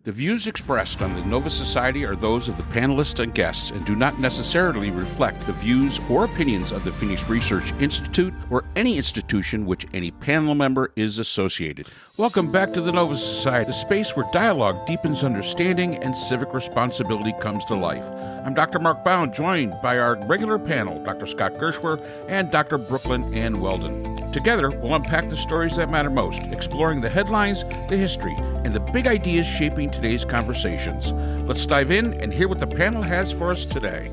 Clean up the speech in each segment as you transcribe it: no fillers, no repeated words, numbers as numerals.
The views expressed on the Nova Society are those of the panelists and guests and do not necessarily reflect the views or opinions of the Phoenix Research Institute or any institution which any panel member is associated. Welcome back to the Nova Society, a space where dialogue deepens understanding and civic responsibility comes to life. I'm Dr. Mark Bound, joined by our regular panel, Dr. Scott Gershwer and Dr. Brooklyn Ann Weldon. Together, we'll unpack the stories that matter most, exploring the headlines, the history, and the big ideas shaping today's conversations. Let's dive in and hear what the panel has for us today.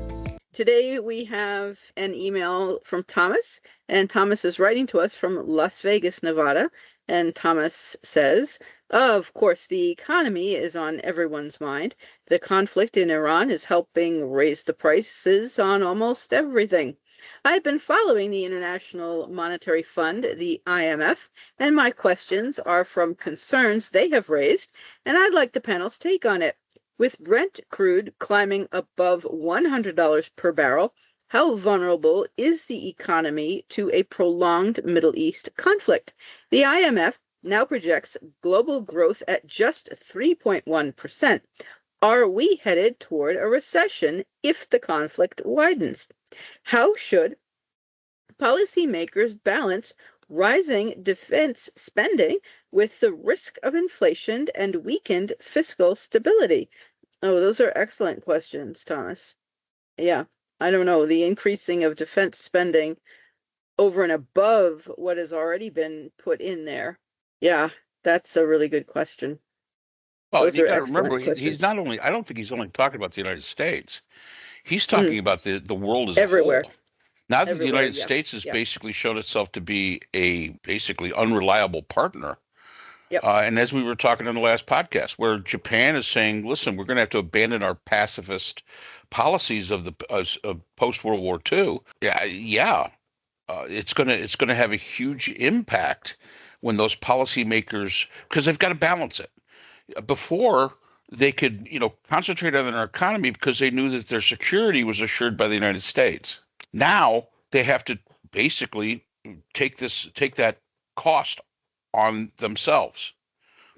Today we have an email from Thomas, and Thomas is writing to us from Las Vegas, Nevada. And Thomas says, of course, the economy is on everyone's mind. The conflict in Iran is helping raise the prices on almost everything. I've been following the International Monetary Fund, the IMF, and my questions are from concerns they have raised, and I'd like the panel's take on it. With Brent crude climbing above $100 per barrel, how vulnerable is the economy to a prolonged Middle East conflict? The IMF now projects global growth at just 3.1%. Are we headed toward a recession if the conflict widens? How should policymakers balance rising defense spending with the risk of inflation and weakened fiscal stability? Oh, those are excellent questions, Thomas. Yeah, I don't know. The increasing of defense spending over and above what has already been put in there. Yeah, that's a really good question. Well, you got to remember, he's not only, I don't think he's only talking about the United States. He's talking about the world as everywhere. A whole. Now that the United States has basically shown itself to be a basically unreliable partner. Yep. And as we were talking in the last podcast, where Japan is saying, listen, we're going to have to abandon our pacifist policies of post-World War II. It's going to have a huge impact when those policymakers, because they've got to balance it. Before, they could, concentrate on their economy because they knew that their security was assured by the United States. Now they have to basically take that cost on themselves.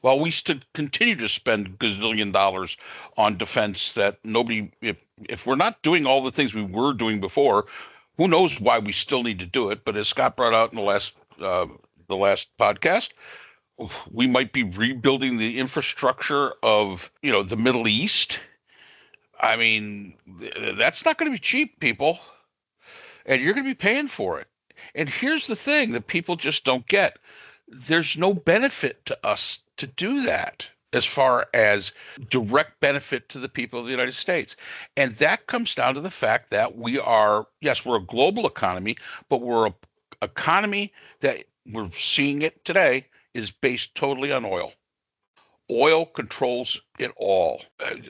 While we still continue to spend gazillion dollars on defense that nobody, if we're not doing all the things we were doing before, who knows why we still need to do it. But as Scott brought out in the last podcast, we might be rebuilding the infrastructure of, the Middle East. I mean, that's not going to be cheap, people. And you're going to be paying for it. And here's the thing that people just don't get. There's no benefit to us to do that as far as direct benefit to the people of the United States. And that comes down to the fact that we're a global economy, but we're an economy that we're seeing it today is based totally on oil. Oil controls it all.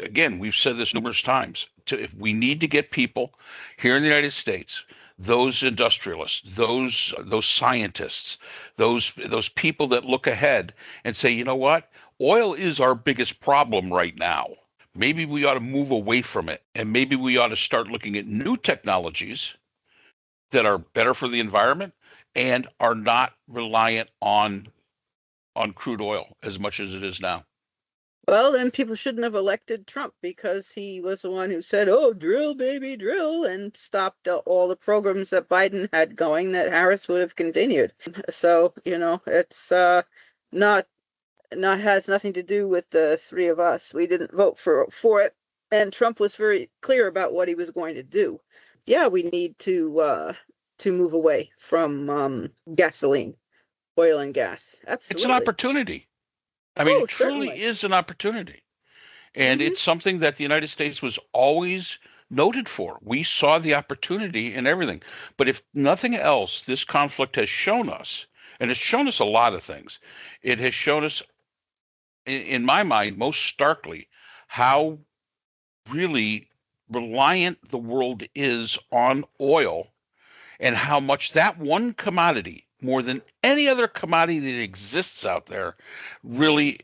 Again, we've said this numerous times. If we need to get people here in the United States, those industrialists, those scientists, those people that look ahead and say, you know what? Oil is our biggest problem right now. Maybe we ought to move away from it, and maybe we ought to start looking at new technologies that are better for the environment and are not reliant on crude oil as much as it is now. Well, then people shouldn't have elected Trump because he was the one who said, oh, drill, baby, drill, and stopped all the programs that Biden had going that Harris would have continued. So, it's not has nothing to do with the three of us. We didn't vote for it. And Trump was very clear about what he was going to do. Yeah, we need to move away from gasoline, oil and gas. Absolutely. It's an opportunity. I mean, it truly is an opportunity. And it's something that the United States was always noted for. We saw the opportunity in everything. But if nothing else, this conflict has shown us, and it's shown us a lot of things. It has shown us, in my mind, most starkly, how really reliant the world is on oil and how much that one commodity, more than any other commodity that exists out there, really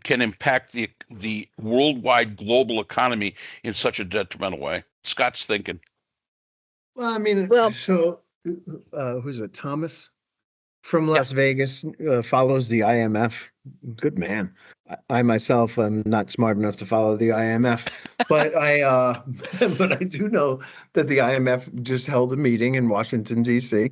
can impact the worldwide global economy in such a detrimental way. Scott's thinking. Well, I mean, so who's it? Thomas? from Yeah. Las Vegas, follows the IMF. Good man. I myself am not smart enough to follow the IMF, but but I do know that the IMF just held a meeting in Washington, D.C.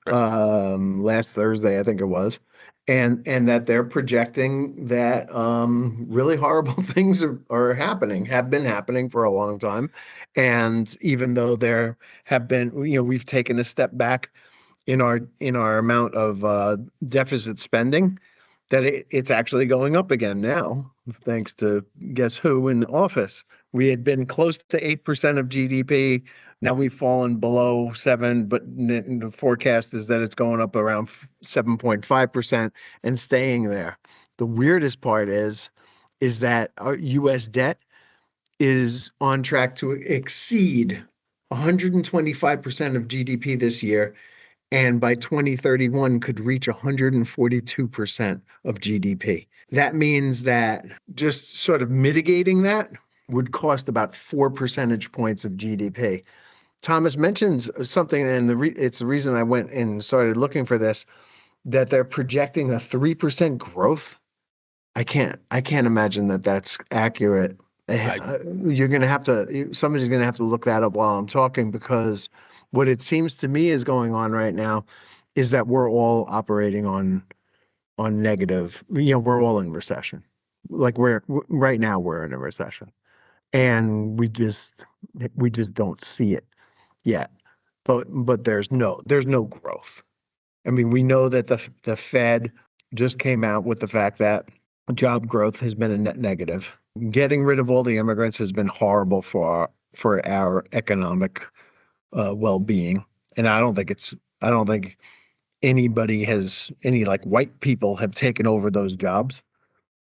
Last Thursday, I think it was, and that they're projecting that really horrible things are happening, have been happening for a long time, and even though there have been, we've taken a step back in our amount of deficit spending, that it's actually going up again now, thanks to guess who in office. We had been close to 8% of GDP. Now we've fallen below 7, but the forecast is that it's going up around 7.5% and staying there. The weirdest part is that our US debt is on track to exceed 125% of GDP this year, and by 2031 could reach 142% of GDP. That means that just sort of mitigating that would cost about 4 percentage points of GDP. Thomas mentions something, and it's the reason I went and started looking for this, that they're projecting a 3% growth. I can't imagine that that's accurate. You're going to have to, somebody's going to have to look that up while I'm talking, because what it seems to me is going on right now is that we're all operating on negative. We're all in recession. Like right now we're in a recession, and we just don't see it yet. But there's no growth. I mean, we know that the Fed just came out with the fact that job growth has been a net negative. Getting rid of all the immigrants has been horrible for our economic well-being, and I don't think anybody any like white people have taken over those jobs.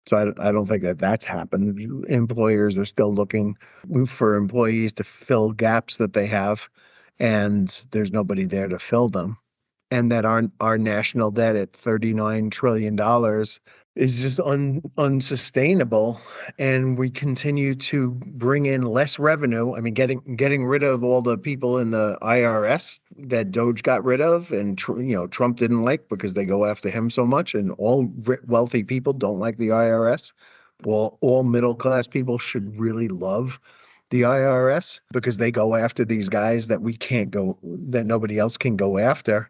So I don't think that that's happened. Employers are still looking for employees to fill gaps that they have, and there's nobody there to fill them. And that our national debt at $39 trillion is just unsustainable, and we continue to bring in less revenue. I mean, getting rid of all the people in the IRS that Doge got rid of, and Trump didn't like, because they go after him so much, and all wealthy people don't like the IRS. Well, all middle class people should really love the IRS, because they go after these guys that nobody else can go after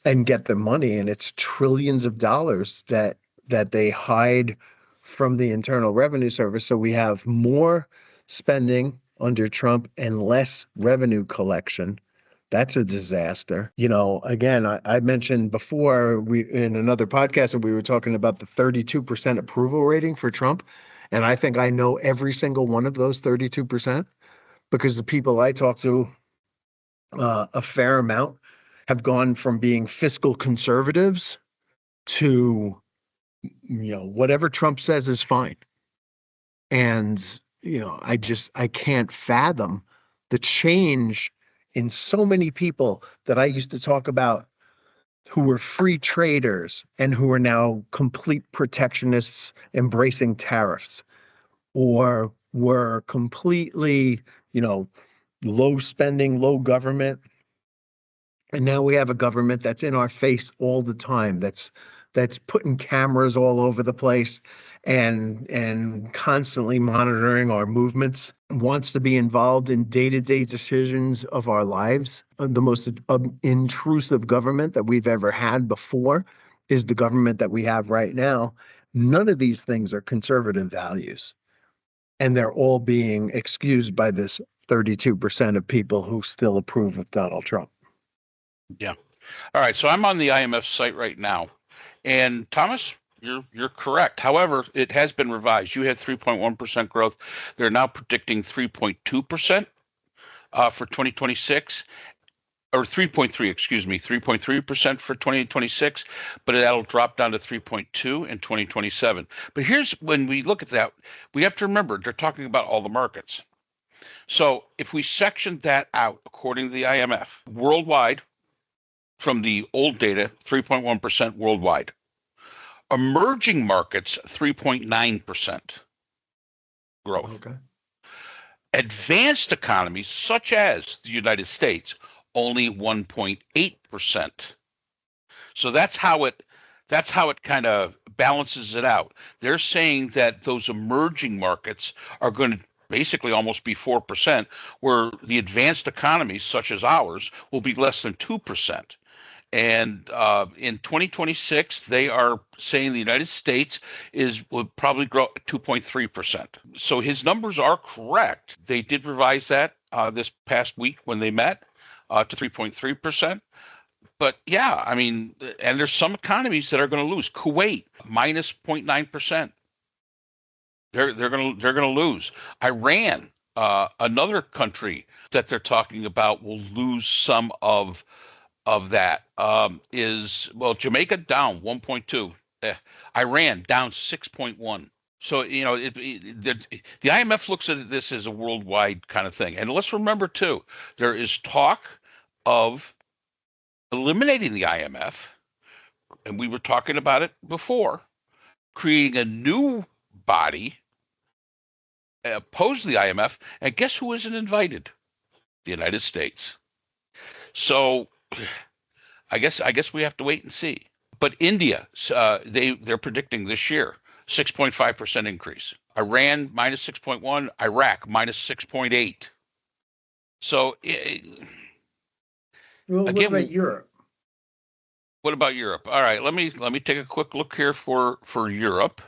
and get the money, and it's trillions of dollars that they hide from the Internal Revenue Service. So we have more spending under Trump and less revenue collection. That's a disaster. Again, I mentioned before, in another podcast, that we were talking about the 32% approval rating for Trump, and I think I know every single one of those 32%, because the people I talk to a fair amount have gone from being fiscal conservatives to, whatever Trump says is fine. And, I can't fathom the change in so many people that I used to talk about, who were free traders and who are now complete protectionists embracing tariffs, or were completely, low spending, low government. And now we have a government that's in our face all the time, that's putting cameras all over the place, and constantly monitoring our movements, wants to be involved in day-to-day decisions of our lives. The most intrusive government that we've ever had before is the government that we have right now. None of these things are conservative values, and they're all being excused by this 32% of people who still approve of Donald Trump. Yeah. All right. So I'm on the IMF site right now, and Thomas, you're correct. However, it has been revised. You had 3.1% growth. They're now predicting 3.2% for 2026, or 3.3, excuse me, 3.3% for 2026, but that'll drop down to 3.2 in 2027. But when we look at that, we have to remember they're talking about all the markets. So if we section that out, according to the IMF, worldwide, from the old data, 3.1% worldwide. Emerging markets, 3.9% growth. Okay. Advanced economies, such as the United States, only 1.8%. So that's how it kind of balances it out. They're saying that those emerging markets are going to basically almost be 4%, where the advanced economies, such as ours, will be less than 2%. And in 2026, they are saying the United States will probably grow 2.3%. So his numbers are correct. They did revise that this past week when they met to 3.3%. But yeah, I mean, and there's some economies that are going to lose. Kuwait minus 0.9%. They're going to lose. Iran, another country that they're talking about, will lose some of that. Jamaica down 1.2. Iran down 6.1. So the IMF looks at this as a worldwide kind of thing. And let's remember too, there is talk of eliminating the IMF, and we were talking about it before, creating a new body opposed to the IMF, and guess who isn't invited? The United States. So I guess we have to wait and see. But India, they're predicting this year 6.5% increase. Iran minus 6.1, Iraq minus 6.8. So Well, again, what about Europe? What about Europe? All right, let me take a quick look here for Europe.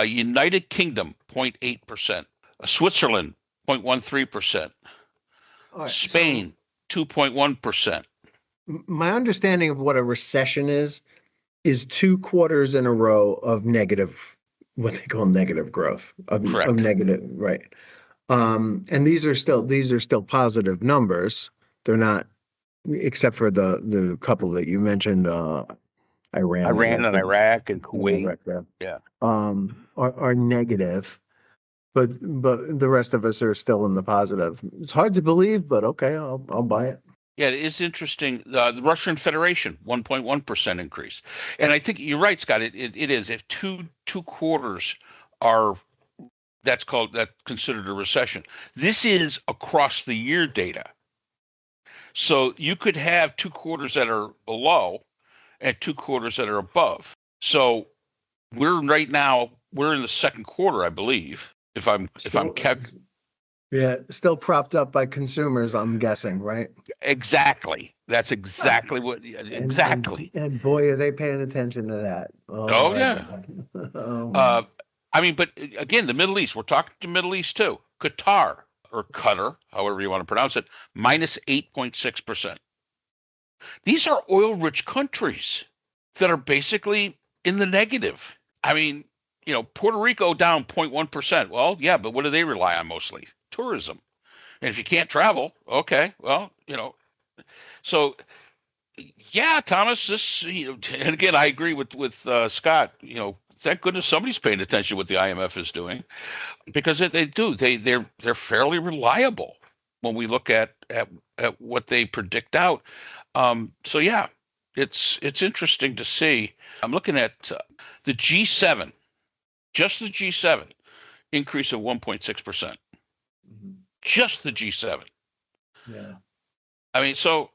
United Kingdom 0.8%, Switzerland 0.13%, Right, Spain 2.1%. My understanding of what a recession is 2 quarters in a row of negative, what they call negative growth of negative, right? And these are still positive numbers. They're not, except for the couple that you mentioned, Iran and Iraq and Kuwait. Yeah. Are negative, but the rest of us are still in the positive. It's hard to believe, but okay, I'll buy it. Yeah, it is interesting. The Russian Federation, 1.1% increase. And I think you're right, Scott. It is. If two quarters are, that's considered a recession. This is across the year data. So you could have 2 quarters that are below and 2 quarters that are above. So we're in the second quarter, I believe. Yeah, still propped up by consumers, I'm guessing, right? Exactly. That's exactly what. Exactly. And boy, are they paying attention to that. Oh yeah. I mean, but again, the Middle East. We're talking to Middle East too. Qatar, or Qatar, however you want to pronounce it, minus 8.6%. These are oil-rich countries that are basically in the negative. I mean, Puerto Rico down 0.1%. Well, yeah, but what do they rely on mostly? Tourism. And if you can't travel, okay, well, so yeah, Thomas, this, and again, I agree with Scott, thank goodness somebody's paying attention to what the IMF is doing, because they're fairly reliable when we look at what they predict out. So yeah, it's interesting to see. I'm looking at the G7, just the G7 increase of 1.6%. Just the G7. Yeah. I mean, so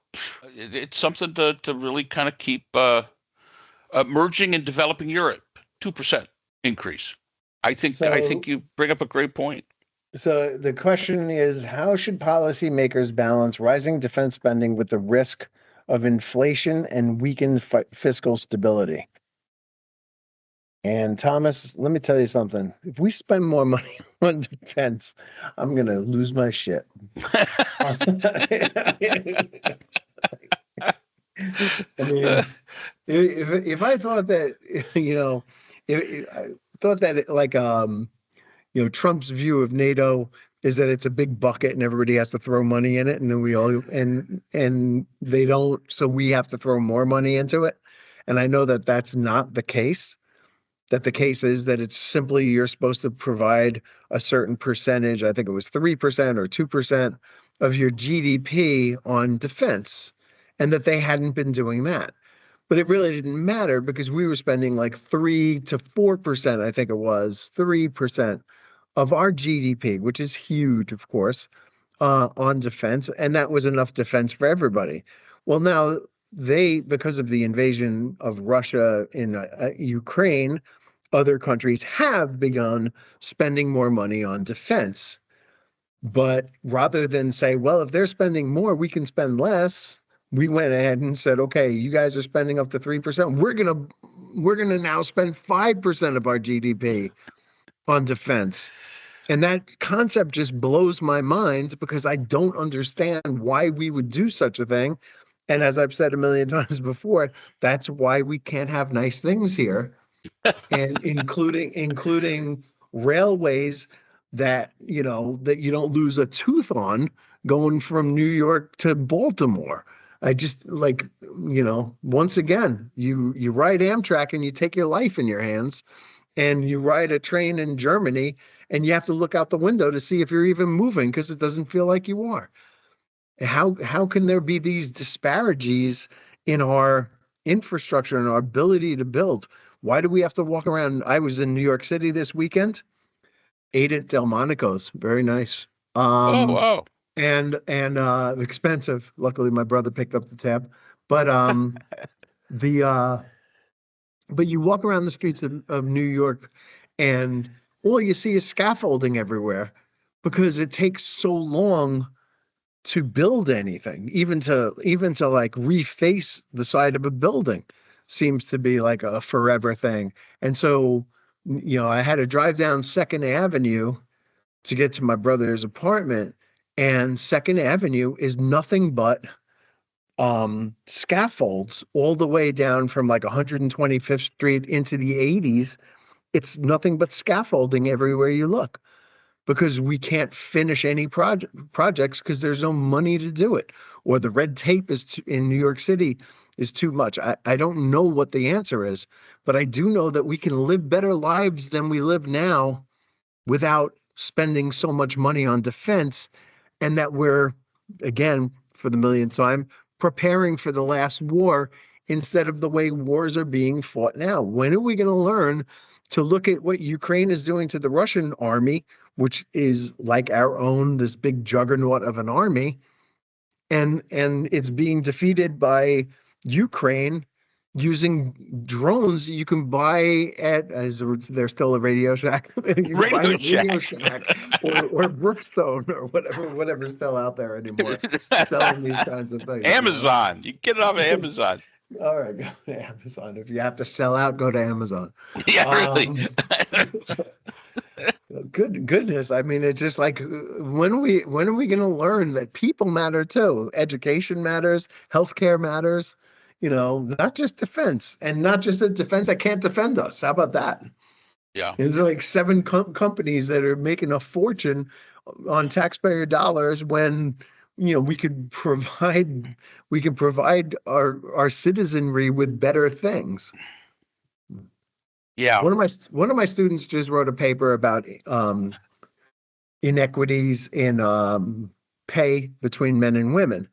it's something to really kind of keep emerging and developing Europe. 2% increase. I think you bring up a great point. So the question is, how should policymakers balance rising defense spending with the risk of inflation and weakened fiscal stability? And Thomas, let me tell you something. If we spend more money on defense, I'm going to lose my shit. I mean, if I thought that, I thought that like, Trump's view of NATO is that it's a big bucket and everybody has to throw money in it, and then we all, and they don't, so we have to throw more money into it. And I know that that's not the case. That the case is that it's simply you're supposed to provide a certain percentage, I think it was 3% or 2% of your GDP on defense, and that they hadn't been doing that. But it really didn't matter because we were spending like 3 to 4%, I think it was 3% of our GDP, which is huge, of course, on defense. And that was enough defense for everybody. Well, now because of the invasion of Russia in Ukraine, other countries have begun spending more money on defense. But rather than say, well, if they're spending more, we can spend less, we went ahead and said, okay, you guys are spending up to 3%. We're gonna now spend 5% of our GDP on defense. And that concept just blows my mind because I don't understand why we would do such a thing. And as I've said a million times before, that's why we can't have nice things here, and including railways that that you don't lose a tooth on going from New York to Baltimore. I just like, once again, you ride Amtrak and you take your life in your hands, and you ride a train in Germany and you have to look out the window to see if you're even moving because it doesn't feel like you are. How can there be these disparities in our infrastructure and our ability to build? Why do we have to walk around? I was in New York City this weekend, ate at Delmonico's, very nice. Oh, wow. And expensive. Luckily, my brother picked up the tab. But but you walk around the streets of New York, and all you see is scaffolding everywhere because it takes so long to build anything. Even to like reface the side of a building seems to be like a forever thing. And so, I had to drive down Second Avenue to get to my brother's apartment, and Second Avenue is nothing but scaffolds all the way down from like 125th Street into the 80s. It's nothing but scaffolding everywhere you look because we can't finish any projects because there's no money to do it, or the red tape in New York City is too much. I don't know what the answer is, but I do know that we can live better lives than we live now without spending so much money on defense, and that we're, again, for the millionth time, preparing for the last war instead of the way wars are being fought now. When are we going to learn to look at what Ukraine is doing to the Russian army, which is like our own, this big juggernaut of an army, and it's being defeated by Ukraine using drones you can buy at, there's still a Radio Shack, you can buy a Radio Shack or Brookstone or whatever's still out there anymore selling these kinds of things. Amazon, you get it off of Amazon. All right, go to Amazon. If you have to sell out, go to Amazon. Yeah, really. Goodness. I mean, it's just like, when are we going to learn that people matter too? Education matters, healthcare matters, not just defense, and not just a defense that can't defend us. How about that? Yeah. There's like 7 companies that are making a fortune on taxpayer dollars when, we can provide our citizenry with better things. Yeah. One of my students just wrote a paper about inequities in pay between men and women.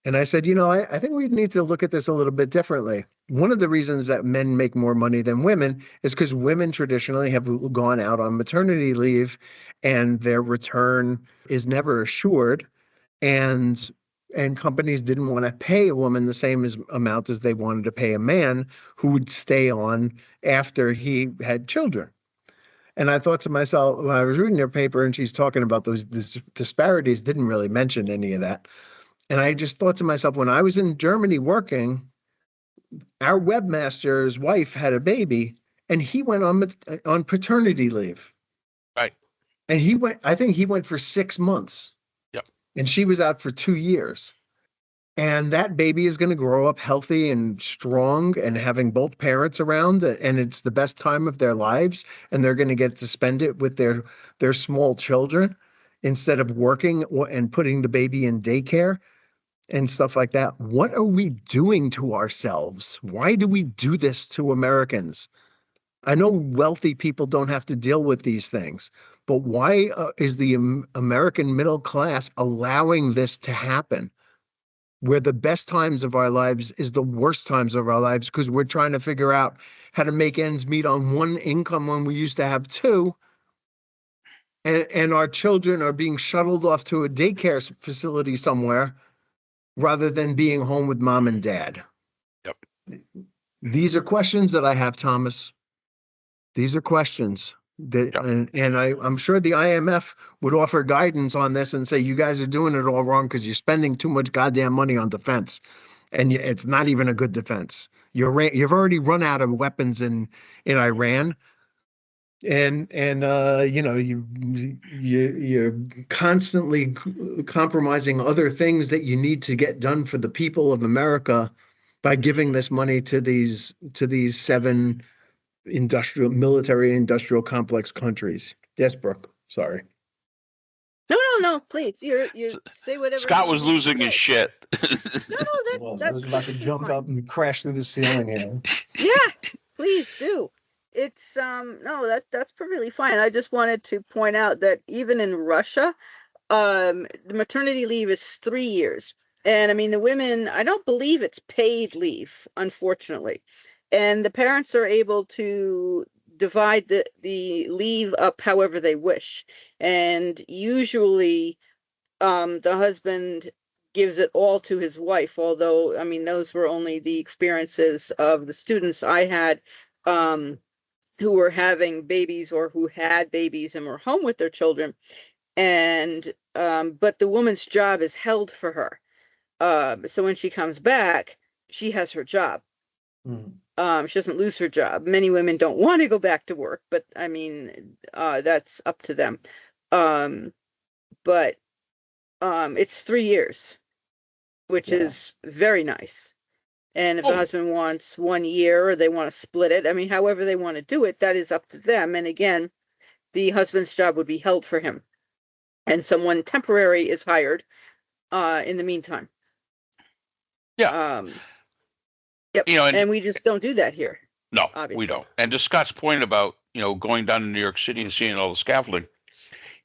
And I said, I think we need to look at this a little bit differently. One of the reasons that men make more money than women is because women traditionally have gone out on maternity leave and their return is never assured. And companies didn't want to pay a woman the same amount as they wanted to pay a man who would stay on after he had children. And I thought to myself, when I was reading her paper and she's talking about those disparities, didn't really mention any of that. And I just thought to myself, when I was in Germany working, our webmaster's wife had a baby and he went on paternity leave. Right. And I think he went for 6 months. Yep. And she was out for 2 years. And that baby is going to grow up healthy and strong and having both parents around, and it's the best time of their lives. And they're going to get to spend it with their small children instead of working and putting the baby in daycare and stuff like that. What are we doing to ourselves? Why do we do this to Americans? I know wealthy people don't have to deal with these things, but why is the American middle class allowing this to happen? Where the best times of our lives is the worst times of our lives because we're trying to figure out how to make ends meet on one income when we used to have 2. And our children are being shuttled off to a daycare facility somewhere rather than being home with mom and dad? Yep. These are questions that I have, Thomas. These are questions that, Yep. and I'm sure the IMF would offer guidance on this and say, you guys are doing it all wrong because you're spending too much goddamn money on defense. And it's not even a good defense. You've already run out of weapons in Iran. And you're constantly compromising other things that you need to get done for the people of America by giving this money to these 7 military industrial complex countries. Yes, Brooke. Sorry. No. Please, you say whatever. Scott was losing his shit. I was about to jump up and crash through the ceiling here. Yeah, please do. It's no, that's perfectly fine. I just wanted to point out that even in Russia, the maternity leave is 3 years. And I mean, the women, I don't believe it's paid leave, unfortunately. And the parents are able to divide the leave up however they wish. And usually the husband gives it all to his wife, although, I mean, those were only the experiences of the students I had who were having babies or who had babies and were home with their children. And but the woman's job is held for her. So when she comes back, she has her job. She doesn't lose her job. Many women don't want to go back to work, but I mean, that's up to them. But it's 3 years, which is very nice. And if the husband wants 1 year or they want to split it, I mean, however they want to do it, that is up to them. And again, the husband's job would be held for him. And someone temporary is hired in the meantime. Yeah. Yep. And we just don't do that here. No, obviously. We don't. And to Scott's point about, going down to New York City and seeing all the scaffolding,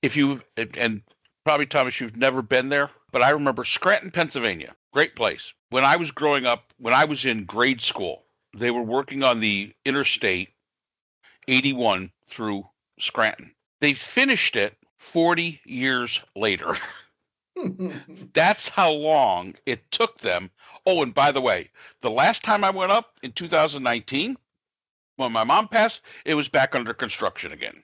and probably, Thomas, you've never been there, but I remember Scranton, Pennsylvania, great place. When I was growing up, when I was in grade school, they were working on the Interstate 81 through Scranton. They finished it 40 years later. That's how long it took them. Oh, and by the way, the last time I went up in 2019, when my mom passed, it was back under construction again.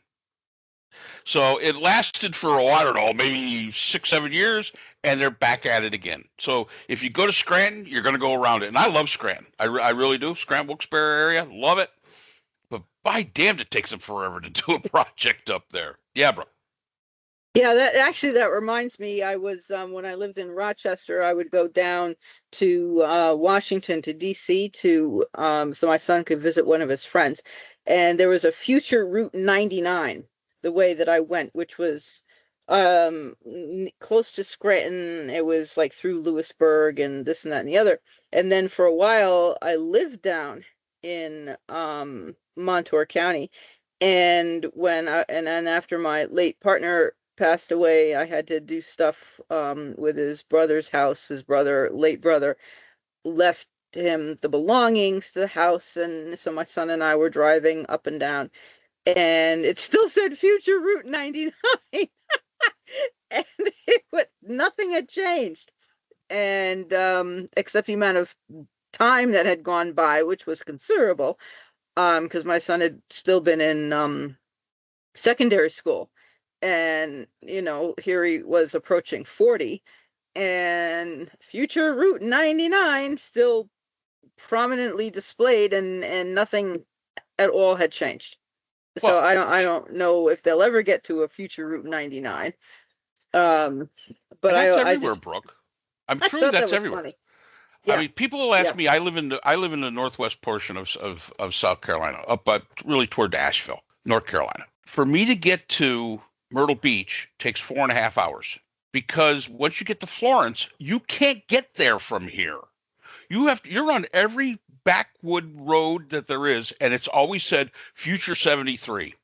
So it lasted for, I don't know, maybe 6-7 years, and they're back at it again. So if you go to Scranton, you're going to go around it. And I love Scranton. I really do. Scranton, Wilkes-Barre area, love it. But by damned, it takes them forever to do a project up there. Yeah, bro. Yeah, that reminds me. I was when I lived in Rochester, I would go down to Washington, to DC, so my son could visit one of his friends. And there was a future Route 99, the way that I went, which was close to Scranton. It was like through Lewisburg and this and that and the other. And then for a while, I lived down in Montour County. And then after my late partner passed away, I had to do stuff with his brother's house. His late brother, left him the belongings to the house, and so my son and I were driving up and down, and it still said future Route 99. And nothing had changed, and except the amount of time that had gone by, which was considerable, because my son had still been in secondary school. And, here he was approaching 40, and future Route 99 still prominently displayed, and nothing at all had changed. So I don't know if they'll ever get to a future Route 99. But that's everywhere, Brooke. I'm sure that's everywhere. Funny. Yeah. I mean, people will ask me. I live in the northwest portion of South Carolina, up really toward Asheville, North Carolina. For me to get to Myrtle Beach takes 4.5 hours, because once you get to Florence, you can't get there from here. You're on every backwood road that there is, and it's always said Future 73.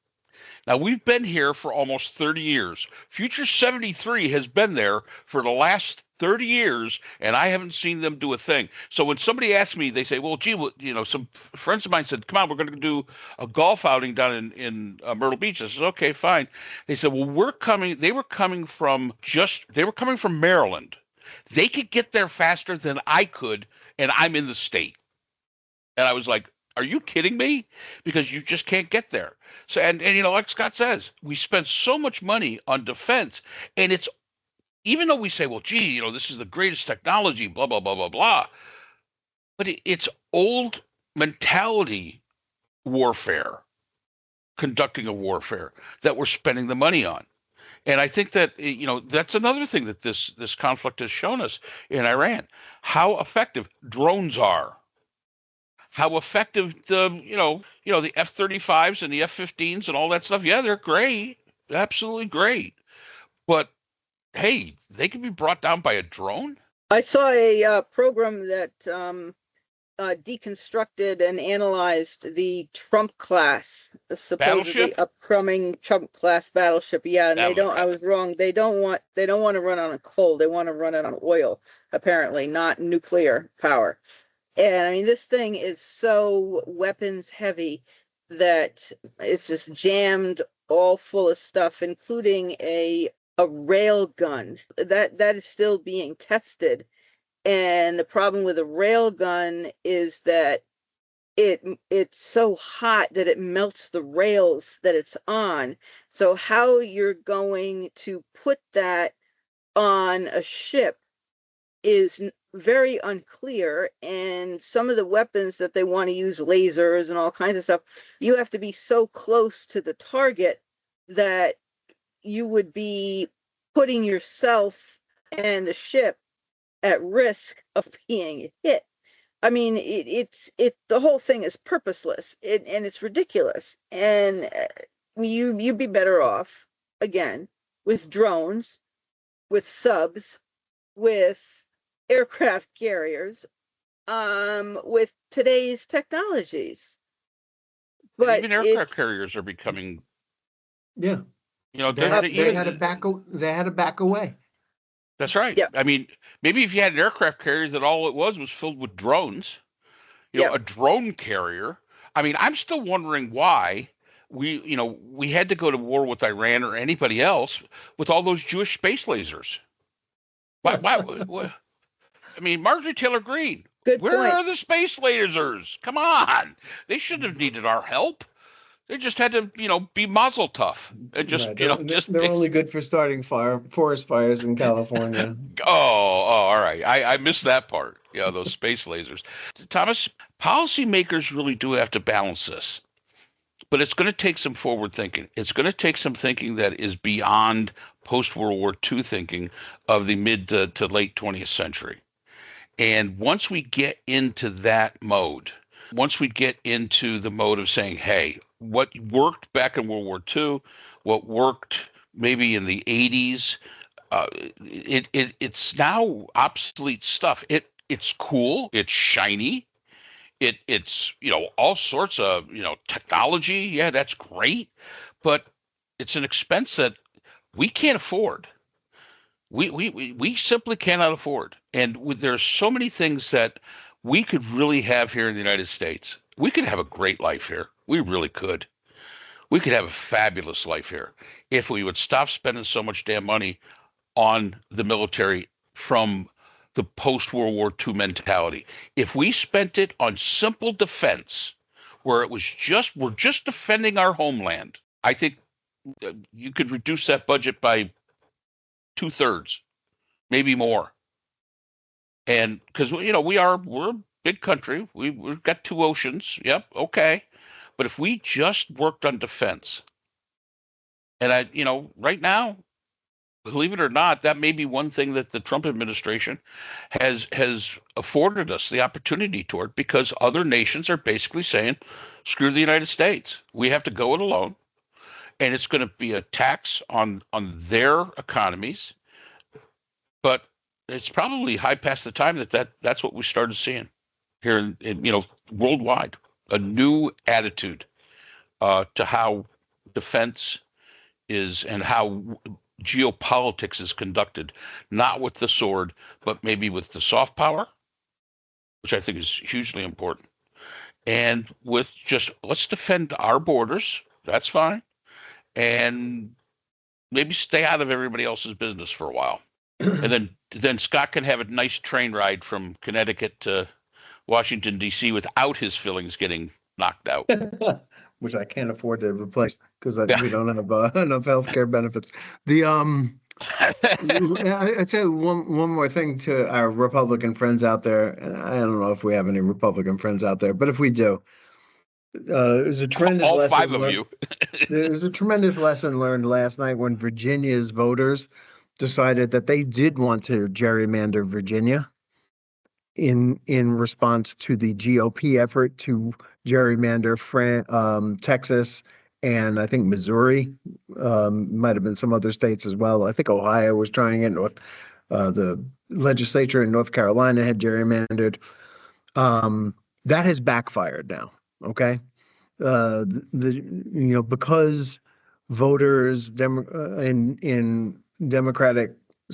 Now, we've been here for almost 30 years. Future 73 has been there for the last 30 years, and I haven't seen them do a thing. So when somebody asks me, they say, well, gee, some friends of mine said, come on, we're going to do a golf outing down in Myrtle Beach. I said, okay, fine. They said, well, they were coming from Maryland. They could get there faster than I could, and I'm in the state. And I was like, are you kidding me? Because you just can't get there. So, and like Scott says, we spent so much money on defense, and it's, even though we say, well, gee, this is the greatest technology, blah, blah, blah, blah, blah, but it's old mentality warfare, conducting of warfare that we're spending the money on. And I think that, that's another thing that this conflict has shown us in Iran, how effective drones are, how effective the F-35s and the F-15s and all that stuff. Yeah, they're great, absolutely great. But hey, they can be brought down by a drone. I saw a program that deconstructed and analyzed the Trump class, supposedly upcoming Trump class battleship. Yeah, and I was wrong. They don't want to run on coal. They want to run it on oil, apparently, not nuclear power. And I mean, this thing is so weapons heavy that it's just jammed all full of stuff, including a rail gun that is still being tested. And the problem with a rail gun is that it's so hot that it melts the rails that it's on. So how you're going to put that on a ship is very unclear. And some of the weapons that they want to use, lasers and all kinds of stuff, you have to be so close to the target that you would be putting yourself and the ship at risk of being hit. I mean, the whole thing is purposeless, and it's ridiculous. And you'd be better off, again, with drones, with subs, with aircraft carriers, with today's technologies. But even aircraft carriers are becoming. Yeah. They had to back away. That's right. Yep. I mean, maybe if you had an aircraft carrier that all it was filled with drones, a drone carrier. I mean, I'm still wondering why we had to go to war with Iran or anybody else with all those Jewish space lasers. Why? I mean, Marjorie Taylor Greene. Where are the space lasers? Come on. They shouldn't have needed our help. They just had to, be mazel tough. They're only good for starting forest fires in California. All right. I missed that part. Yeah, those space lasers. Thomas, policymakers really do have to balance this, but it's going to take some forward thinking. It's going to take some thinking that is beyond post-World War II thinking of the mid to late 20th century. And once we get into that mode, once we get into the mode of saying, hey, what worked back in World War II, what worked maybe in the 80s, it's now obsolete stuff. It's cool, it's shiny, it's all sorts of technology. Yeah, that's great, but it's an expense that we can't afford. We simply cannot afford. And there's so many things that we could really have here in the United States. We could have a great life here. We really could. We could have a fabulous life here if we would stop spending so much damn money on the military from the post-World War II mentality. If we spent it on simple defense, where it was we're just defending our homeland, I think you could reduce that budget by 2/3, maybe more. And because we're a big country, we've got 2 oceans. Yep, okay. But if we just worked on defense, and right now, believe it or not, that may be one thing that the Trump administration has afforded us the opportunity toward, because other nations are basically saying, screw the United States. We have to go it alone. And it's going to be a tax on their economies. But it's probably high past the time that's what we started seeing here in worldwide. A new attitude to how defense is and how geopolitics is conducted, not with the sword, but maybe with the soft power, which I think is hugely important. And with just, let's defend our borders. That's fine. And maybe stay out of everybody else's business for a while. And then Scott can have a nice train ride from Connecticut to Washington, D.C. without his fillings getting knocked out. Which I can't afford to replace because Yeah. we don't have enough healthcare benefits. The I'd say one more thing to our Republican friends out there. And I don't know if we have any Republican friends out there, but if we do, there's a tremendous All lesson five of learned. you. There's a tremendous lesson learned last night when Virginia's voters decided that they did want to gerrymander Virginia in response to the GOP effort to gerrymander Texas and I think Missouri, might have been some other states as well. I think Ohio was trying it. The legislature in North Carolina had gerrymandered. That has backfired now. Okay, because voters in Democratic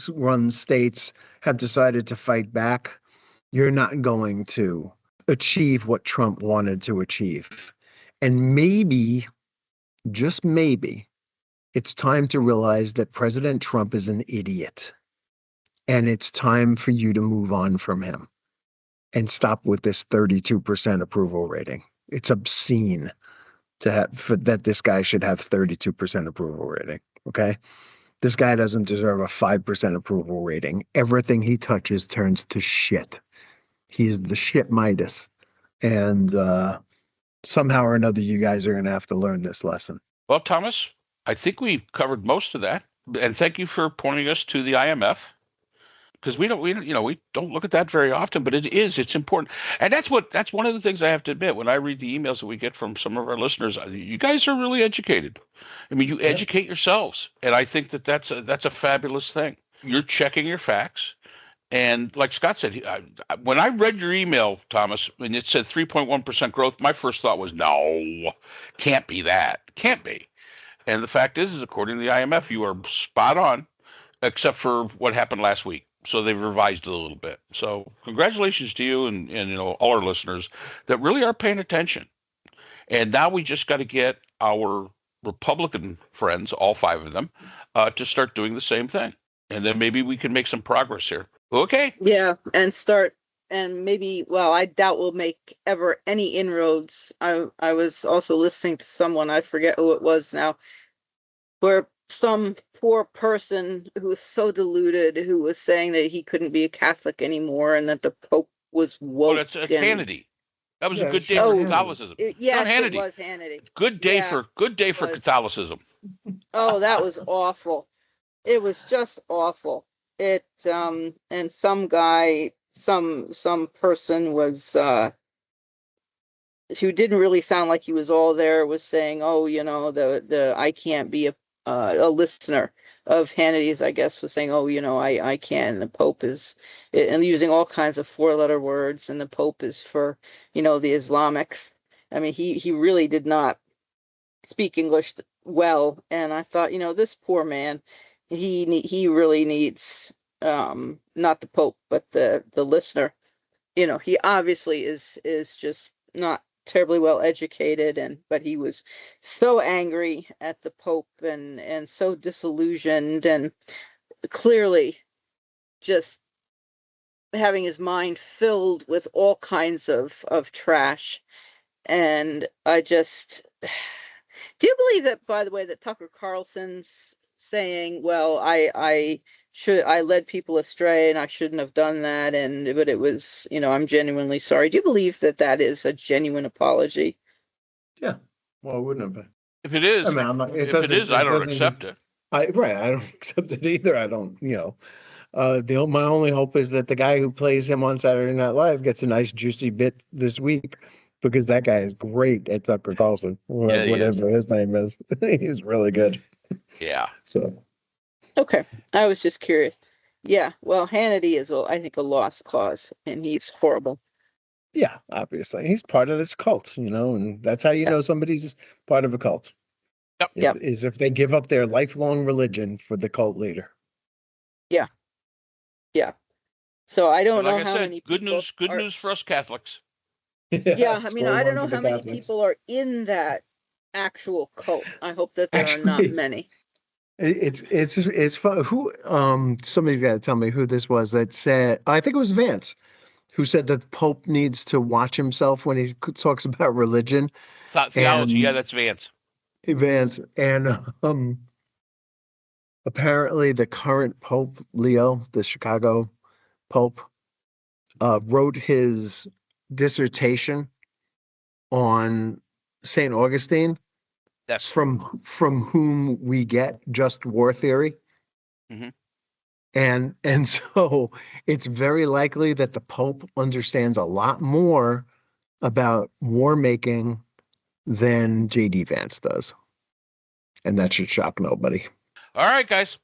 run states have decided to fight back, you're not going to achieve what Trump wanted to achieve. And maybe, just maybe, it's time to realize that President Trump is an idiot. And it's time for you to move on from him and stop with this 32% approval rating. It's obscene that this guy should have 32% approval rating. Okay. This guy doesn't deserve a 5% approval rating. Everything he touches turns to shit. He's the shit Midas. And somehow or another, you guys are going to have to learn this lesson. Well, Thomas, I think we covered most of that. And thank you for pointing us to the IMF. Because we don't look at that very often, but it's important. And that's one of the things I have to admit when I read the emails that we get from some of our listeners. You guys are really educated. I mean, you educate yourselves. And I think that's a fabulous thing. You're checking your facts. And like Scott said, when I read your email, Thomas, and it said 3.1% growth, my first thought was, no, can't be that. Can't be. And the fact is according to the IMF, you are spot on, except for what happened last week. So they've revised it a little bit. So congratulations to you and all our listeners that really are paying attention. And now we just got to get our Republican friends, all five of them, to start doing the same thing. And then maybe we can make some progress here. Okay. Yeah, and maybe, I doubt we'll make ever any inroads. I was also listening to someone, I forget who it was now, where some poor person who was so deluded, who was saying that he couldn't be a Catholic anymore and that the Pope was woke. Oh, that's Hannity. That was a good day for Catholicism. Yes, it was Hannity. Good day for Catholicism. Oh, that was awful. It was just awful. And some guy, some person was who didn't really sound like he was all there, was saying, oh, the I can't be a listener of Hannity's, I guess, was saying, oh, I can. The Pope is, and using all kinds of four-letter words, and the Pope is for, the Islamics. I mean, he really did not speak English well, and I thought, this poor man, he really needs not the Pope, but the listener. He obviously is just not terribly well educated, but he was so angry at the Pope and so disillusioned, and clearly just having his mind filled with all kinds of trash. And I just, do you believe that, by the way, that Tucker Carlson's saying, well, I led people astray and I shouldn't have done that, but it was, I'm genuinely sorry. Do you believe that is a genuine apology? Yeah. Well, it wouldn't have been. If it is, I don't accept it. I don't accept it either. I don't, my only hope is that the guy who plays him on Saturday Night Live gets a nice juicy bit this week, because that guy is great at Tucker Carlson, whatever his name is. He's really good. Yeah. So. Okay. I was just curious. Yeah. Well, Hannity is, I think, a lost cause, and he's horrible. Yeah, obviously. He's part of this cult, and that's how you know somebody's part of a cult. Yep. Is if they give up their lifelong religion for the cult leader. Yeah. Yeah. So I don't know how many good news for us Catholics. Yeah, I mean, I don't know how many people are in that actual cult. I hope that there are not many. It's fun. Who somebody's got to tell me who this was that said. I think it was Vance who said that the Pope needs to watch himself when he talks about religion. Theology, And yeah, that's Vance. Vance, and apparently the current Pope Leo, the Chicago Pope, wrote his dissertation on St. Augustine, Yes. from whom we get just war theory. Mm-hmm. And so it's very likely that the Pope understands a lot more about war making than J.D. Vance does. And that should shock nobody. All right, guys.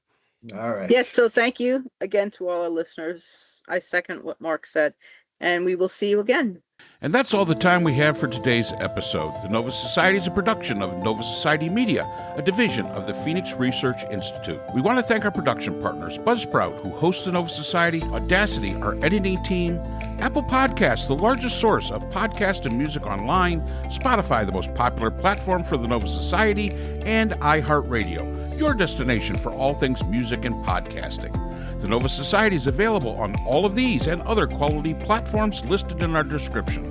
All right. Yes, so thank you again to all our listeners. I second what Mark said, and we will see you again. And that's all the time we have for today's episode. The Nova Society is a production of Nova Society Media, a division of the Phoenix Research Institute. We want to thank our production partners, Buzzsprout, who hosts the Nova Society, Audacity, our editing team, Apple Podcasts, the largest source of podcast and music online, Spotify, the most popular platform for the Nova Society, and iHeartRadio, your destination for all things music and podcasting. The Nova Society is available on all of these and other quality platforms listed in our description.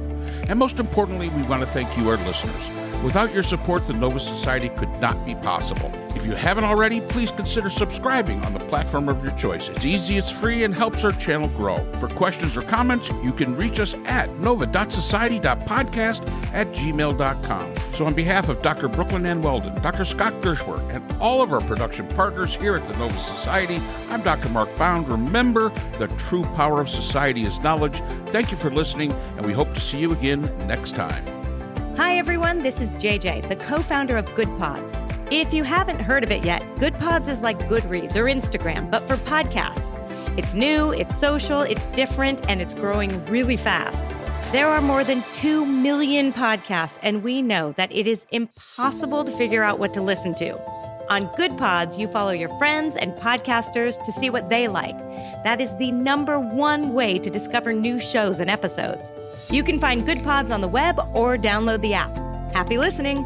And most importantly, we want to thank you, our listeners. Without your support, the Nova Society could not be possible. If you haven't already, please consider subscribing on the platform of your choice. It's easy, it's free, and helps our channel grow. For questions or comments, you can reach us at nova.society.podcast@gmail.com. So on behalf of Dr. Brooklyn Ann Weldon, Dr. Scott Gershworth, and all of our production partners here at the Nova Society, I'm Dr. Mark Bound. Remember, the true power of society is knowledge. Thank you for listening, and we hope to see you again next time. Hi, everyone. This is JJ, the co-founder of Good Pods. If you haven't heard of it yet, Good Pods is like Goodreads or Instagram, but for podcasts. It's new, it's social, it's different, and it's growing really fast. There are more than 2 million podcasts, and we know that it is impossible to figure out what to listen to. On Good Pods, you follow your friends and podcasters to see what they like. That is the #1 way to discover new shows and episodes. You can find Good Pods on the web or download the app. Happy listening!